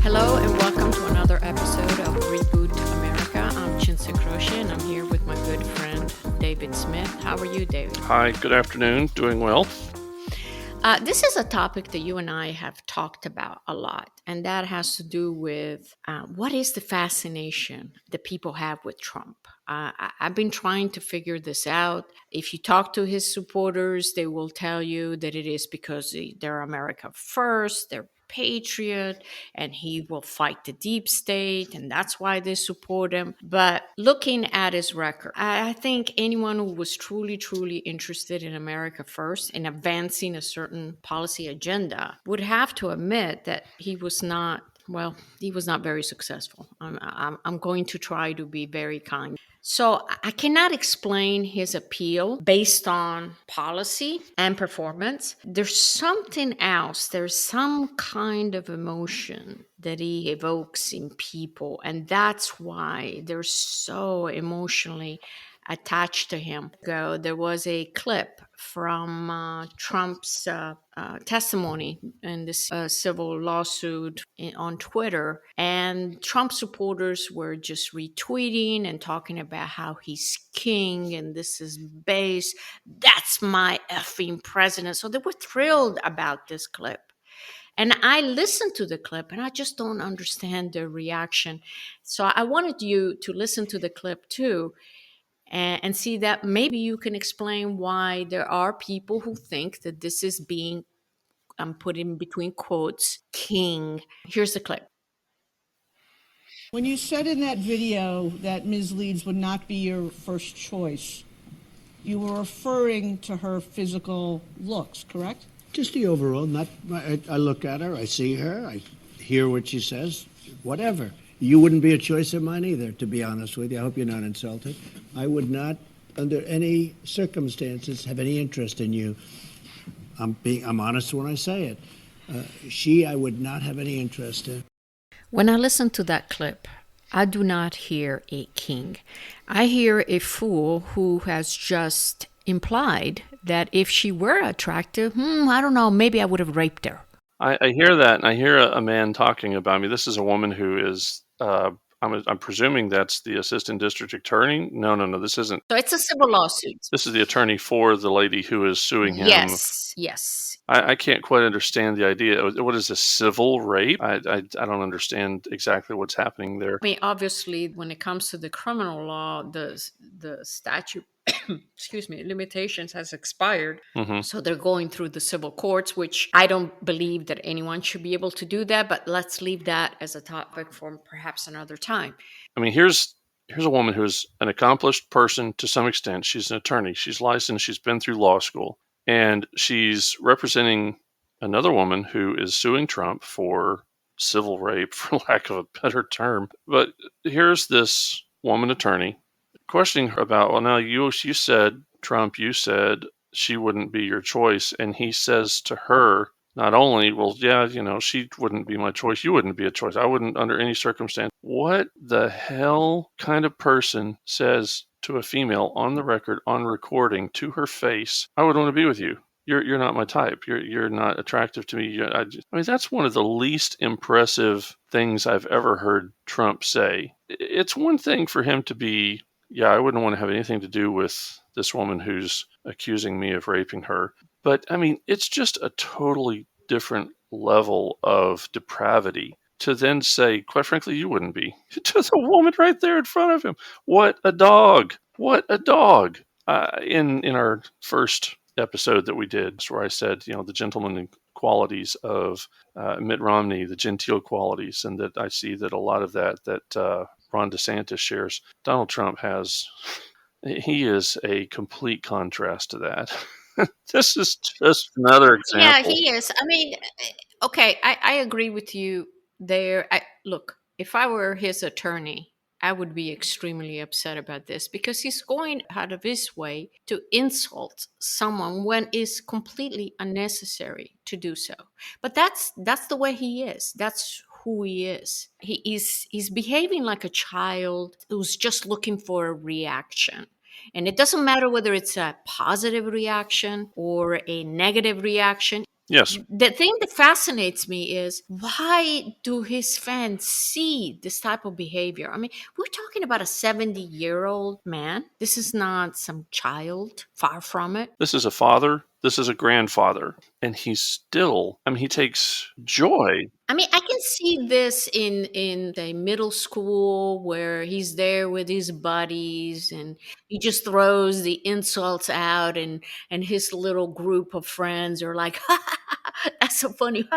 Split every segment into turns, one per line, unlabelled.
Hello and welcome to another episode of Reboot America. I'm Chinsa Croce and I'm here with my good friend David Smith. How are you, David?
Hi, good afternoon. Doing well.
This is a topic that you and I have talked about a lot, and that has to do with what is the fascination that people have with Trump. I've been trying to figure this out. If you talk to his supporters, they will tell you that it is because they're America first, they're patriot, and he will fight the deep state, and that's why they support him. But looking at his record, I think anyone who was truly interested in America first and advancing a certain policy agenda would have to admit that he was not very successful. I'm going to try to be very kind. So I cannot explain his appeal based on policy and performance. There's something else. There's some kind of emotion that he evokes in people. And that's why they're so emotionally attached to him. There was a clip from Trump's testimony in this civil lawsuit on Twitter, and Trump supporters were just retweeting and talking about how he's king and this is base. That's my effing president. So they were thrilled about this clip. And I listened to the clip and I just don't understand the reaction. So I wanted you to listen to the clip too and see that maybe you can explain why there are people who think that this is being, I'm putting between quotes, king. Here's the clip.
When you said in that video that Ms. Leeds would not be your first choice, you were referring to her physical looks, correct?
Just the overall. I look at her, I see her, I hear what she says, whatever. You wouldn't be a choice of mine either, to be honest with you. I hope you're not insulted. I would not, under any circumstances, have any interest in you. I'm honest when I say it. I would not have any interest in.
When I listen to that clip, I do not hear a king. I hear a fool who has just implied that if she were attractive, I don't know, maybe I would have raped her.
I hear that, and I hear a man talking about me. This is a woman who is, I'm presuming that's the assistant district attorney. No, this isn't.
So it's a civil lawsuit.
This is the attorney for the lady who is suing him.
Yes.
I can't quite understand the idea. What is a civil rape? I don't understand exactly what's happening there.
I mean, obviously, when it comes to the criminal law, the statute, limitations has expired.
Mm-hmm.
So they're going through the civil courts, which I don't believe that anyone should be able to do that. But let's leave that as a topic for perhaps another time.
I mean, here's a woman who's an accomplished person to some extent. She's an attorney. She's licensed. She's been through law school. And she's representing another woman who is suing Trump for civil rape, for lack of a better term. But here's this woman attorney questioning her about, well, now you said, Trump, you said she wouldn't be your choice. And he says to her, not only, well, yeah, she wouldn't be my choice. You wouldn't be a choice. I wouldn't under any circumstance. What the hell kind of person says to a female on the record, on recording, to her face, I would want to be with you. You're not my type. You're not attractive to me. I mean, that's one of the least impressive things I've ever heard Trump say. It's one thing for him to be, I wouldn't want to have anything to do with this woman who's accusing me of raping her. But I mean, it's just a totally different level of depravity to then say, quite frankly, you wouldn't be, to the woman right there in front of him. What a dog. What a dog. In our first episode that we did, where I said, the gentleman qualities of Mitt Romney, the genteel qualities, and that I see that a lot of that Ron DeSantis shares. Donald Trump he is a complete contrast to that. This is just another example.
Yeah, he is. I mean, okay, I agree with you Look, if I were his attorney, I would be extremely upset about this because he's going out of his way to insult someone when it's completely unnecessary to do so. But that's the way he is. That's who he is. He's behaving like a child who's just looking for a reaction. And it doesn't matter whether it's a positive reaction or a negative reaction.
Yes.
The thing that fascinates me is why do his fans see this type of behavior? I mean, we're talking about a 70-year-old man. This is not some child, far from it.
This is a father. This is a grandfather. And he's still, he takes joy.
I mean, I can see this in the middle school where he's there with his buddies and he just throws the insults out, and his little group of friends are like, that's so funny.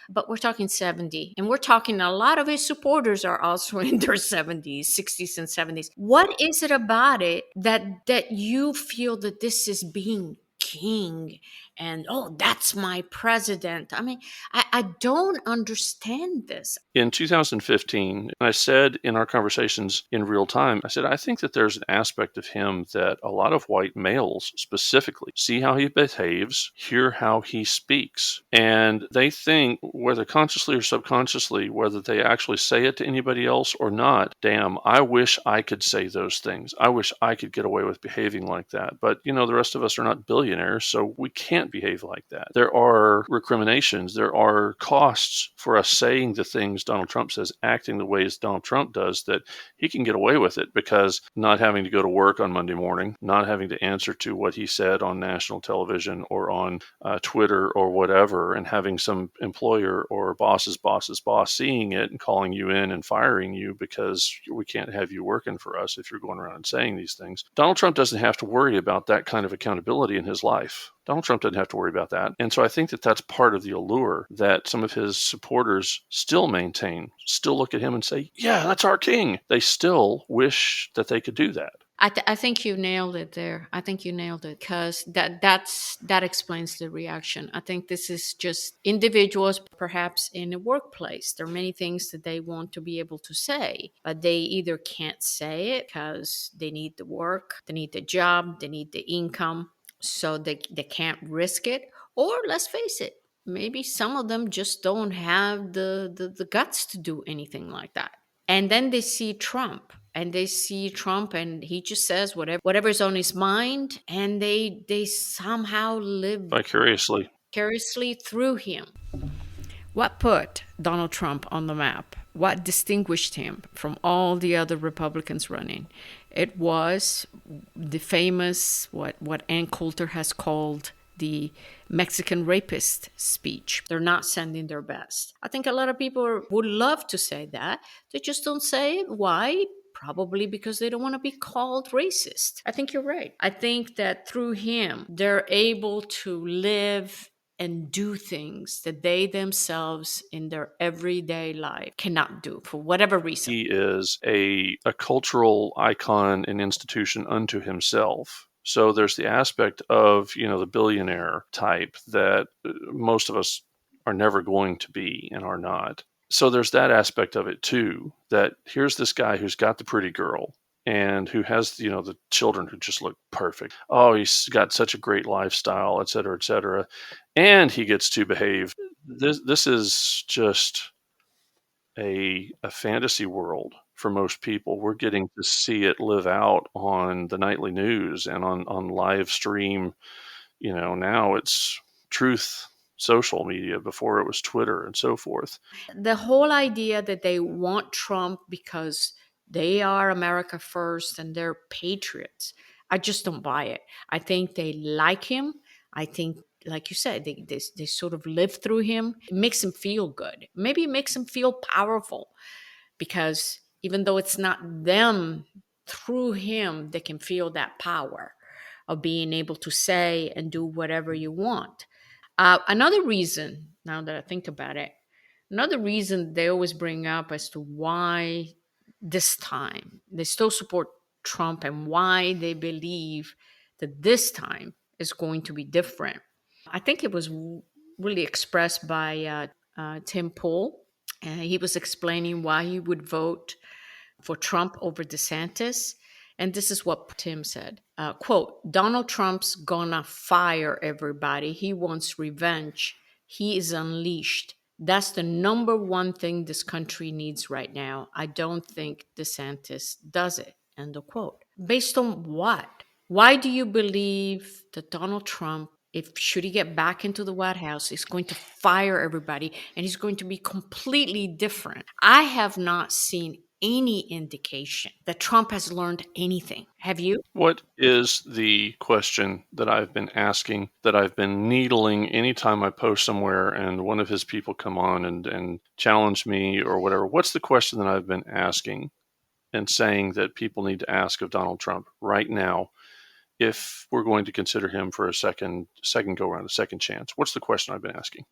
But we're talking 70, and we're talking a lot of his supporters are also in their 70s, 60s and 70s. What is it about it that you feel that this is being king and that's my president? I mean, I don't understand this.
In 2015, I said in our conversations in real time, I said, I think that there's an aspect of him that a lot of white males specifically see how he behaves, hear how he speaks, and they think, whether consciously or subconsciously, whether they actually say it to anybody else or not, damn, I wish I could say those things. I wish I could get away with behaving like that. But, the rest of us are not billionaires, so we can't behave like that. There are recriminations. There are costs for us saying the things Donald Trump says, acting the ways Donald Trump does, that he can get away with it because not having to go to work on Monday morning, not having to answer to what he said on national television or on Twitter or whatever, and having some employer or boss's boss seeing it and calling you in and firing you because we can't have you working for us if you're going around and saying these things. Donald Trump doesn't have to worry about that kind of accountability in his life. Donald Trump doesn't have to worry about that. And so I think that that's part of the allure that some of his supporters still maintain, still look at him and say, yeah, that's our king. They still wish that they could do that.
I think you nailed it there. I think you nailed it because that explains the reaction. I think this is just individuals, perhaps in a workplace. There are many things that they want to be able to say, but they either can't say it because they need the work, they need the job, they need the income, so they can't risk it. Or let's face it, maybe some of them just don't have the guts to do anything like that. And then they see Trump. And and he just says whatever's on his mind, and they somehow live
vicariously
through him. What put Donald Trump on the map? What distinguished him from all the other Republicans running? It was the famous, what Ann Coulter has called the Mexican rapist speech. They're not sending their best. I think a lot of people would love to say that. They just don't say it. Why? Probably because they don't want to be called racist. I think you're right. I think that through him, they're able to live and do things that they themselves in their everyday life cannot do for whatever reason.
He is a cultural icon and institution unto himself. So there's the aspect of, the billionaire type that most of us are never going to be and are not. So there's that aspect of it too, that here's this guy who's got the pretty girl and who has, the children who just look perfect. Oh, he's got such a great lifestyle, et cetera, et cetera. And he gets to behave. This is just a fantasy world for most people. We're getting to see it live out on the nightly news and on live stream. Now it's Truth social media. Before it was Twitter and so forth.
The whole idea that they want Trump because they are America first and they're patriots, I just don't buy it. I think they like him. I think, like you said, they sort of live through him. It makes him feel good. Maybe it makes him feel powerful because even though it's not them, through him, they can feel that power of being able to say and do whatever you want. Another reason, now that I think about it, another reason they always bring up as to why this time they still support Trump and why they believe that this time is going to be different. I think it was really expressed by Tim Pool He was explaining why he would vote for Trump over DeSantis. And this is what Tim said. Quote, Donald Trump's gonna fire everybody. He wants revenge. He is unleashed. That's the number one thing this country needs right now. I don't think DeSantis does it. End of quote. Based on what? Why do you believe that Donald Trump, if should he get back into the White House, is going to fire everybody and he's going to be completely different? I have not seen any indication that Trump has learned anything. Have you?
What is the question that I've been asking, that I've been needling anytime I post somewhere and one of his people come on and challenge me or whatever? What's the question that I've been asking and saying that people need to ask of Donald Trump right now if we're going to consider him for a second go around, a second chance? What's the question I've been asking?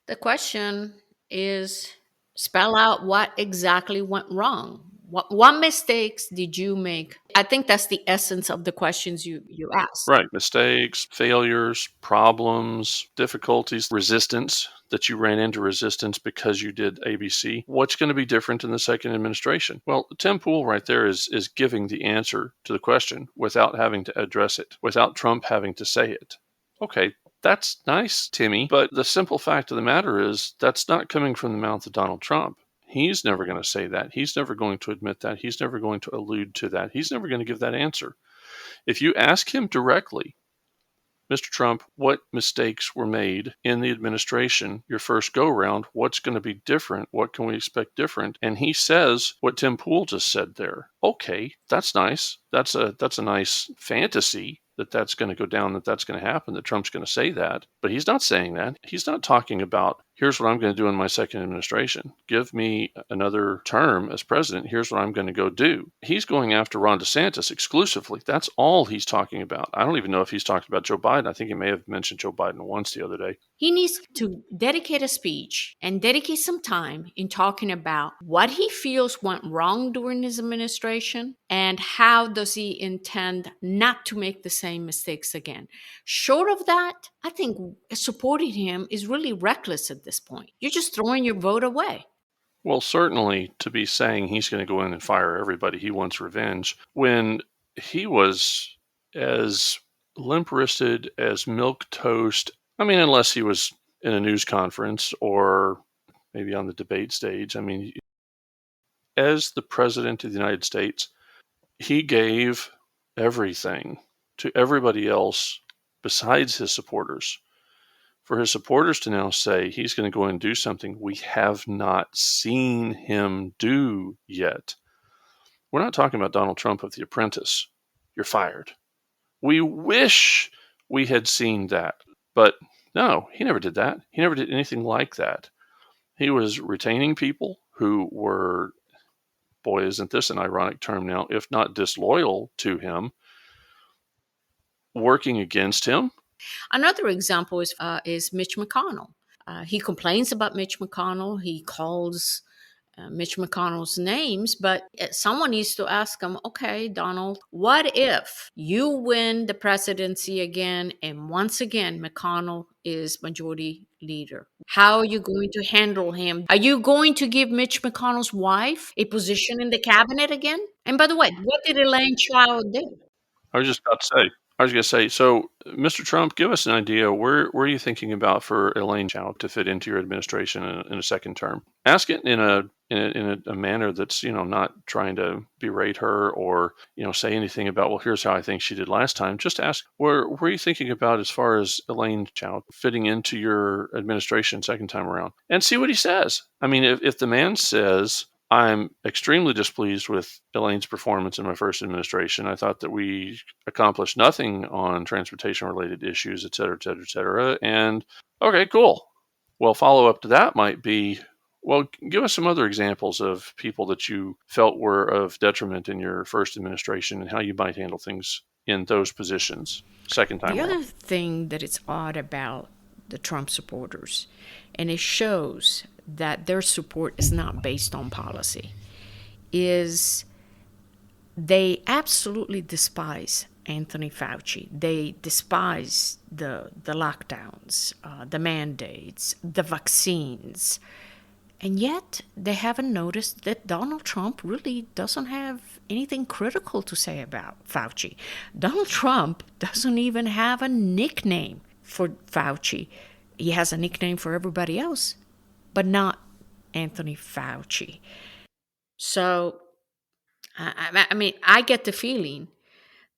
The question is, spell out what exactly went wrong. What mistakes did you make? I think that's the essence of the questions you asked.
Right. Mistakes, failures, problems, difficulties, resistance, that you ran into resistance because you did ABC. What's going to be different in the second administration? Well, Tim Pool right there is giving the answer to the question without having to address it, without Trump having to say it. Okay, that's nice, Timmy. But the simple fact of the matter is that's not coming from the mouth of Donald Trump. He's never going to say that. He's never going to admit that. He's never going to allude to that. He's never going to give that answer. If you ask him directly, Mr. Trump, what mistakes were made in the administration, your first go-round, what's going to be different, what can we expect different? And he says what Tim Pool just said there. Okay, that's nice. That's a nice fantasy that's going to go down, that's going to happen, that Trump's going to say that. But he's not saying that. He's not talking about, here's what I'm going to do in my second administration. Give me another term as president. Here's what I'm going to go do. He's going after Ron DeSantis exclusively. That's all he's talking about. I don't even know if he's talked about Joe Biden. I think he may have mentioned Joe Biden once the other day.
He needs to dedicate a speech and dedicate some time in talking about what he feels went wrong during his administration and how does he intend not to make the same mistakes again. Short of that, I think supporting him is really reckless at this point. You're just throwing your vote away.
Well, certainly to be saying he's going to go in and fire everybody, he wants revenge, when he was as limp-wristed as milquetoast. I mean, unless he was in a news conference or maybe on the debate stage. I mean, as the president of the United States, he gave everything to everybody else besides his supporters. For his supporters to now say he's going to go and do something we have not seen him do yet. We're not talking about Donald Trump of The Apprentice. You're fired. We wish we had seen that. But no, he never did that. He never did anything like that. He was retaining people who were, boy, isn't this an ironic term now, if not disloyal to him, working against him.
Another example is Mitch McConnell. He complains about Mitch McConnell. He calls Mitch McConnell's names, but someone needs to ask him, okay, Donald, what if you win the presidency again and once again McConnell is majority leader? How are you going to handle him? Are you going to give Mitch McConnell's wife a position in the cabinet again? And by the way, what did Elaine Chao do?
I was going to say, so Mr. Trump, give us an idea. Where are you thinking about for Elaine Chao to fit into your administration in a second term? Ask it in a manner that's, not trying to berate her or, say anything about, well, here's how I think she did last time. Just ask, where are you thinking about as far as Elaine Chao fitting into your administration second time around? And see what he says. I mean, if the man says, I'm extremely displeased with Elaine's performance in my first administration. I thought that we accomplished nothing on transportation-related issues, et cetera, et cetera, et cetera. And, okay, cool. Well, follow-up to that might be, well, give us some other examples of people that you felt were of detriment in your first administration and how you might handle things in those positions second time around.
The other thing that is odd about the Trump supporters, and it shows that their support is not based on policy, is they absolutely despise Anthony Fauci. They despise the lockdowns, the mandates, the vaccines. And yet, they haven't noticed that Donald Trump really doesn't have anything critical to say about Fauci. Donald Trump doesn't even have a nickname for Fauci. He has a nickname for everybody else, but not Anthony Fauci. So, I mean, I get the feeling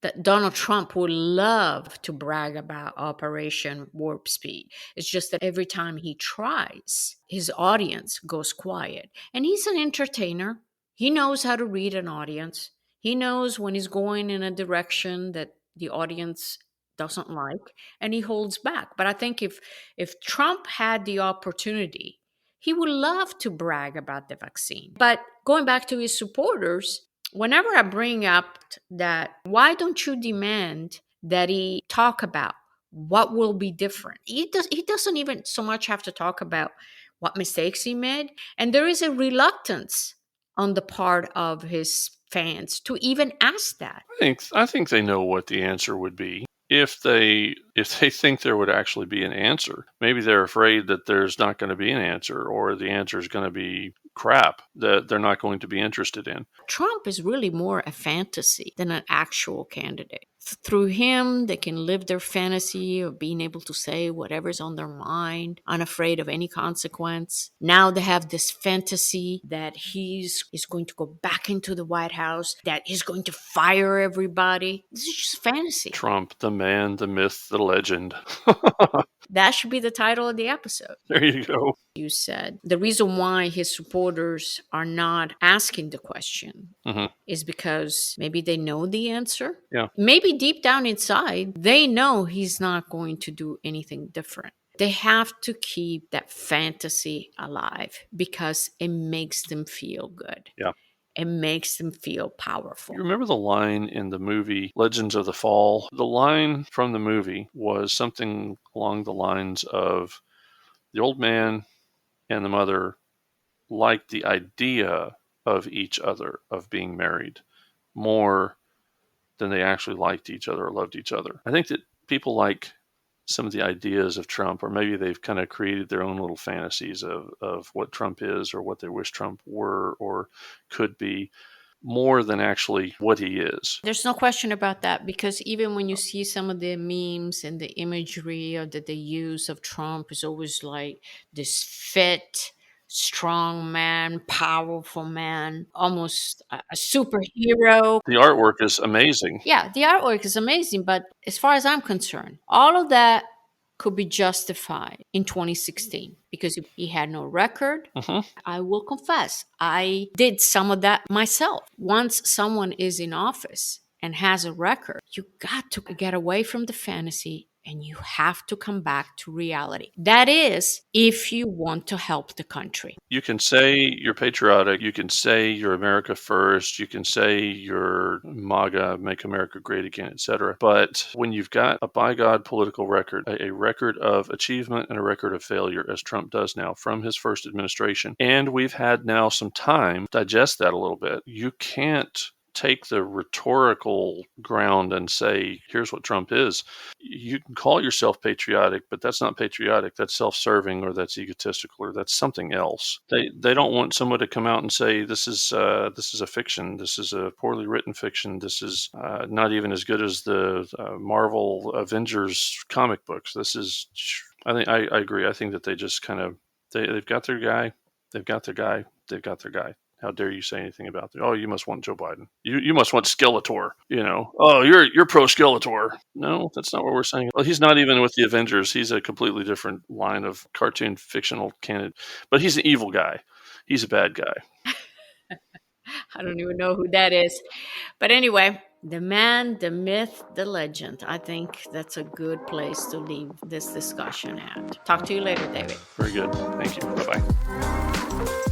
that Donald Trump would love to brag about Operation Warp Speed. It's just that every time he tries, his audience goes quiet. And he's an entertainer. He knows how to read an audience. He knows when he's going in a direction that the audience doesn't like, and he holds back. But I think if Trump had the opportunity, he would love to brag about the vaccine. But going back to his supporters, whenever I bring up that, why don't you demand that he talk about what will be different? He doesn't even so much have to talk about what mistakes he made. And there is a reluctance on the part of his fans to even ask that.
I think they know what the answer would be. If they think there would actually be an answer, maybe they're afraid that there's not going to be an answer, or the answer is going to be crap that they're not going to be interested in.
Trump is really more a fantasy than an actual candidate. Through him, they can live their fantasy of being able to say whatever's on their mind, unafraid of any consequence. Now they have this fantasy that he's going to go back into the White House, that he's going to fire everybody. This is just fantasy.
Trump, the man, the myth, the legend.
That should be the title of the episode.
There you go.
You said the reason why his supporters are not asking the question is because maybe they know the answer.
Yeah.
Maybe deep down inside, they know he's not going to do anything different. They have to keep that fantasy alive because it makes them feel good.
Yeah.
It makes them feel powerful.
You remember the line in the movie Legends of the Fall? The line from the movie was something along the lines of the old man and the mother liked the idea of each other, of being married, more than they actually liked each other or loved each other. I think that people like some of the ideas of Trump, or maybe they've kind of created their own little fantasies of what Trump is or what they wish Trump were or could be, more than actually what he is.
There's no question about that, because even when you see some of the memes and the imagery that they use of Trump, is always like this fit, strong man, powerful man, almost a superhero.
The artwork is amazing.
Yeah, the artwork is amazing, but as far as I'm concerned, all of that could be justified in 2016 because he had no record. I will confess, I did some of that myself. Once someone is in office and has a record, you got to get away from the fantasy and you have to come back to reality. That is, if you want to help the country.
You can say you're patriotic. You can say you're America first. You can say you're MAGA, Make America Great Again, etc. But when you've got a by God political record, a record of achievement and a record of failure, as Trump does now from his first administration, and we've had now some time to digest that a little bit, you can't take the rhetorical ground and say, here's what Trump is. You can call yourself patriotic, but that's not patriotic. That's self-serving, or that's egotistical, or that's something else. They don't want someone to come out and say, this is a fiction. This is a poorly written fiction. This is not even as good as the Marvel Avengers comic books. This is, I agree. I think that they just kind of, they've got their guy. They've got their guy. They've got their guy. How dare you say anything about that? Oh, you must want Joe Biden. You must want Skeletor. Oh, you're pro Skeletor. No, that's not what we're saying. Well, he's not even with the Avengers. He's a completely different line of cartoon fictional candidate. But he's an evil guy. He's a bad guy.
I don't even know who that is. But anyway, the man, the myth, the legend. I think that's a good place to leave this discussion at. Talk to you later, David.
Very good. Thank you. Bye-bye.